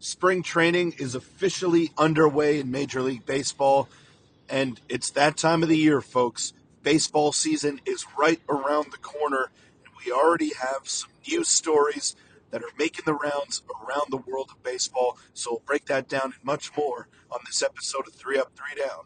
Spring training is officially underway in Major League Baseball, and it's that time of the year, folks. Baseball season is right around the corner, and we already have some news stories that are making the rounds around the world of baseball. So we'll break that down and much more on this episode of 3 Up, 3 Down.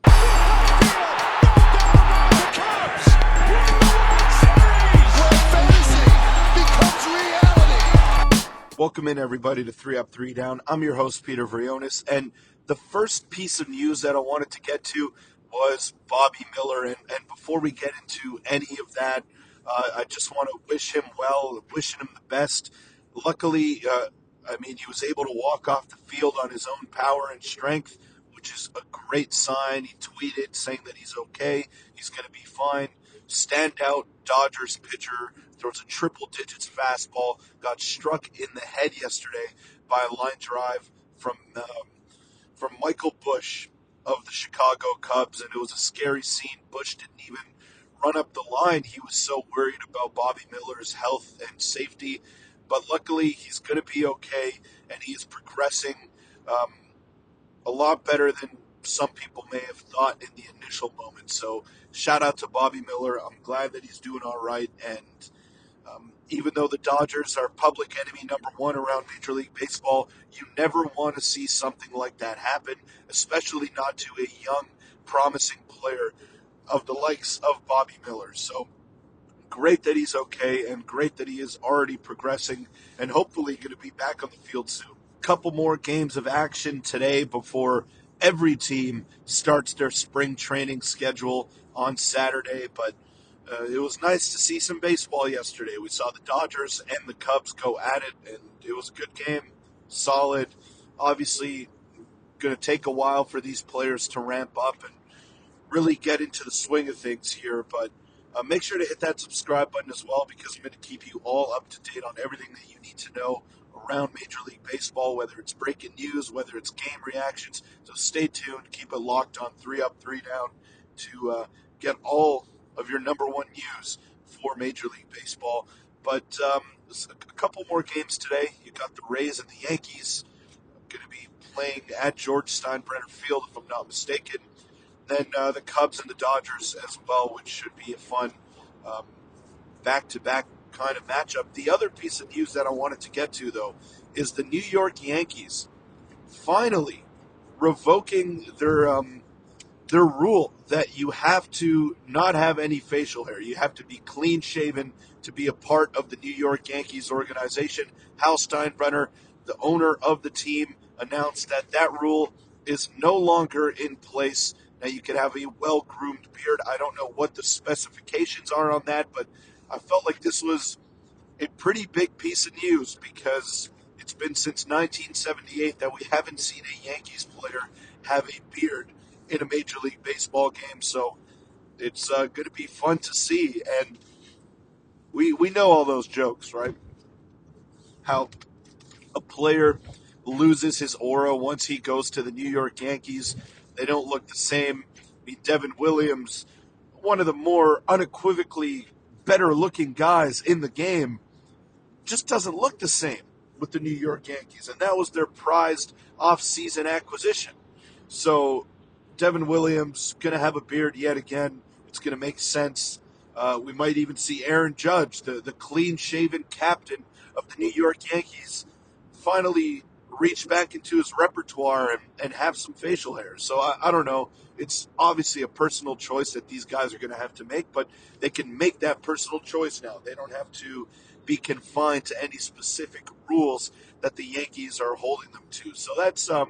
Welcome in, everybody, to 3 Up, 3 Down. I'm your host, Peter Vrionis, and the first piece of news that I wanted to get to was Bobby Miller. And before we get into any of that, I just want to wish him well, wishing him the best. Luckily, he was able to walk off the field on his own power and strength, which is a great sign. He tweeted saying that he's okay, he's going to be fine. Standout Dodgers pitcher, throws a triple digits fastball, got struck in the head yesterday by a line drive from Michael Busch of the Chicago Cubs, and it was a scary scene. Busch didn't even run up the line. He was so worried about Bobby Miller's health and safety, but luckily he's going to be okay, and he is progressing a lot better than some people may have thought in the initial moment. So shout out to Bobby Miller. I'm glad that he's doing all right, and even though the Dodgers are public enemy number one around Major League Baseball, you never want to see something like that happen, especially not to a young, promising player of the likes of Bobby Miller. So great that he's okay, and great that he is already progressing and hopefully going to be back on the field soon. Couple more games of action today before every team starts their spring training schedule on Saturday, but it was nice to see some baseball yesterday. We saw the Dodgers and the Cubs go at it, and it was a good game, solid. Obviously, going to take a while for these players to ramp up and really get into the swing of things here, but make sure to hit that subscribe button as well, because I'm going to keep you all up to date on everything that you need to know around Major League Baseball, whether it's breaking news, whether it's game reactions. So stay tuned, keep it locked on 3 Up, 3 Down to get all of your number one news for Major League Baseball. But a couple more games today. You got the Rays and the Yankees going to be playing at George Steinbrenner Field, if I'm not mistaken. Then the Cubs and the Dodgers as well, which should be a fun back-to-back kind of matchup. The other piece of news that I wanted to get to, though, is the New York Yankees finally revoking their rule that you have to not have any facial hair. You have to be clean-shaven to be a part of the New York Yankees organization. Hal Steinbrenner, the owner of the team, announced that that rule is no longer in place. Now, you can have a well-groomed beard. I don't know what the specifications are on that, but I felt like this was a pretty big piece of news, because it's been since 1978 that we haven't seen a Yankees player have a beard in a Major League Baseball game. So it's going to be fun to see. And we know all those jokes, right? How a player loses his aura once he goes to the New York Yankees. They don't look the same. Devin Williams, one of the more unequivocally better-looking guys in the game, just doesn't look the same with the New York Yankees. And that was their prized off-season acquisition. So Devin Williams going to have a beard yet again. It's going to make sense. We might even see Aaron Judge, the clean-shaven captain of the New York Yankees, finally reach back into his repertoire and have some facial hair. So I don't know. It's obviously a personal choice that these guys are going to have to make, but they can make that personal choice now. They don't have to be confined to any specific rules that the Yankees are holding them to. So that's a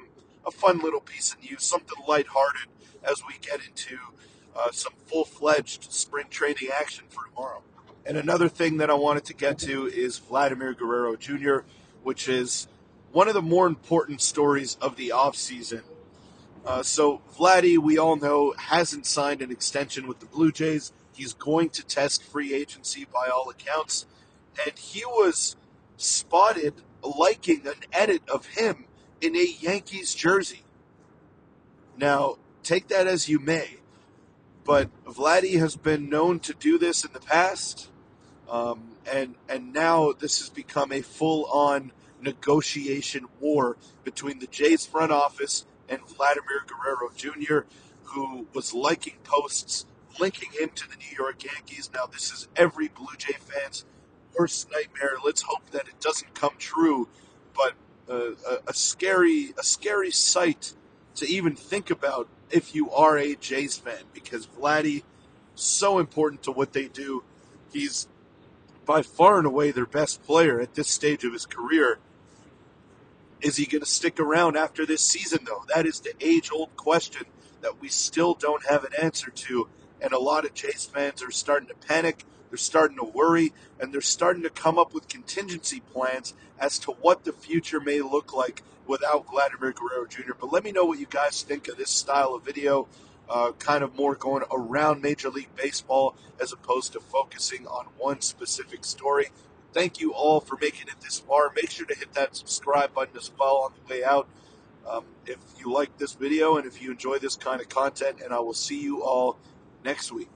fun little piece of news, something lighthearted as we get into some full-fledged spring training action for tomorrow. And another thing that I wanted to get to is Vladimir Guerrero Jr., which is one of the more important stories of the offseason. So Vladdy, we all know, hasn't signed an extension with the Blue Jays. He's going to test free agency by all accounts. And he was spotted liking an edit of him in a Yankees jersey. Now, take that as you may, but Vladdy has been known to do this in the past, and now this has become a full-on negotiation war between the Jays front office and Vladimir Guerrero Jr., who was liking posts linking him to the New York Yankees. Now, this is every Blue Jay fan's worst nightmare. Let's hope that it doesn't come true, but a scary sight to even think about if you are a Jays fan, because Vladdy, so important to what they do. He's by far and away their best player at this stage of his career. Is he going to stick around after this season, though? That is the age-old question that we still don't have an answer to. And a lot of Jays fans are starting to panic, they're starting to worry, and they're starting to come up with contingency plans as to what the future may look like without Vladimir Guerrero Jr. But let me know what you guys think of this style of video, kind of more going around Major League Baseball as opposed to focusing on one specific story. Thank you all for making it this far. Make sure to hit that subscribe button as well on the way out if you like this video and if you enjoy this kind of content. And I will see you all next week.